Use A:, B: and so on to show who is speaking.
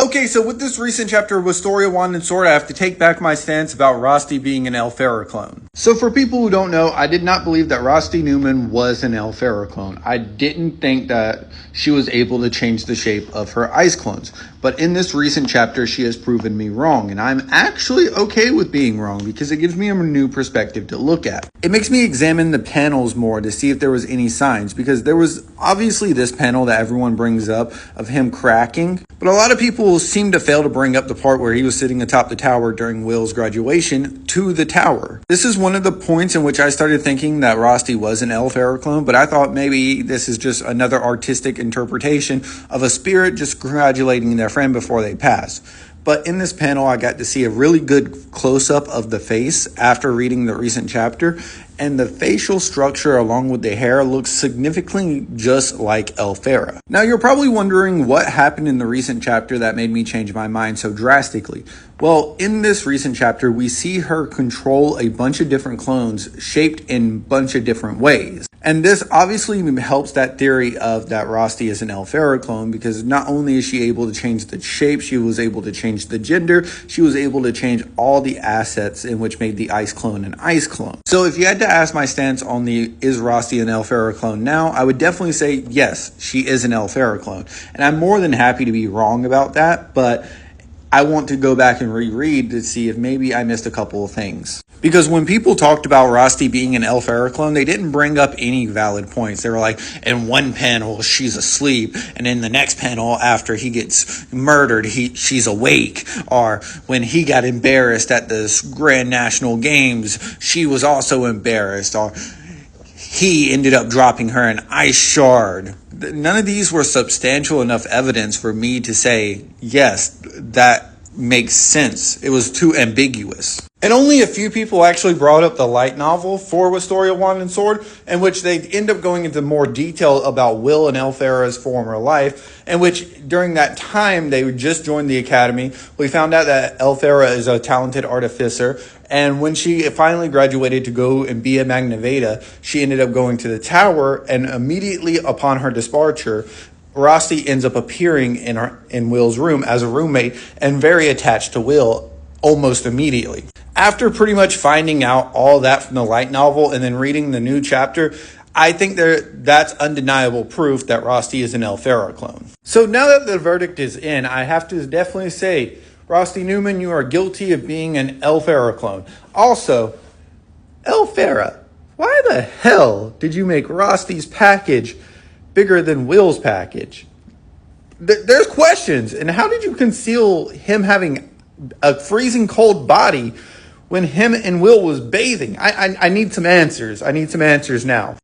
A: Okay, so with this recent chapter of Wistoria, Wand and Sword, I have to take back my stance about Rosti being an Elferia clone. So for people who don't know, I did not believe that Rosti Newman was an Elferia clone. I didn't think that she was able to change the shape of her ice clones. But in this recent chapter, she has proven me wrong. And I'm actually okay with being wrong because it gives me a new perspective to look at. It makes me examine the panels more to see if there was any signs, because there was obviously this panel that everyone brings up of him cracking. But a lot of people seem to fail to bring up the part where he was sitting atop the tower during Will's graduation to the tower. This is one of the points in which I started thinking that Rosti was an Elferia clone, but I thought maybe this is just another artistic interpretation of a spirit just congratulating their friend before they pass. But in this panel, I got to see a really good close-up of the face after reading the recent chapter, and the facial structure along with the hair looks significantly just like Elferia. Now, you're probably wondering what happened in the recent chapter that made me change my mind so drastically. Well, in this recent chapter, we see her control a bunch of different clones shaped in a bunch of different ways. And this obviously helps that theory of that Rosti is an Elferia clone, because not only is she able to change the shape, she was able to change the gender, she was able to change all the assets in which made the ice clone an ice clone. So if you had to ask my stance on the is Rosti an Elferia clone now, I would definitely say yes, she is an Elferia clone. And I'm more than happy to be wrong about that, but I want to go back and reread to see if maybe I missed a couple of things. Because when people talked about Rosti being an Elferia clone, they didn't bring up any valid points. They were like, in one panel, she's asleep, and in the next panel, after he gets murdered, she's awake. Or when he got embarrassed at the Grand National Games, she was also embarrassed. Or he ended up dropping her an ice shard. None of these were substantial enough evidence for me to say, yes, that makes sense. It was too ambiguous. And only a few people actually brought up the light novel for Wistoria, Wand and Sword, in which they end up going into more detail about Will and Elferia's former life, in which during that time they just joined the academy. We found out that Elferia is a talented artificer, and when she finally graduated to go and be a Magna Veda, she ended up going to the tower, and immediately upon her departure, Rosti ends up appearing in Will's room as a roommate and very attached to Will almost immediately. After pretty much finding out all that from the light novel and then reading the new chapter, I think that's undeniable proof that Rosti is an Elferia clone. So now that the verdict is in, I have to definitely say, Rosti Newman, you are guilty of being an Elferia clone. Also, Elferia, why the hell did you make Rosti's package bigger than Will's package? There's questions. And how did you conceal him having a freezing cold body when him and Will was bathing? I need some answers. I need some answers now.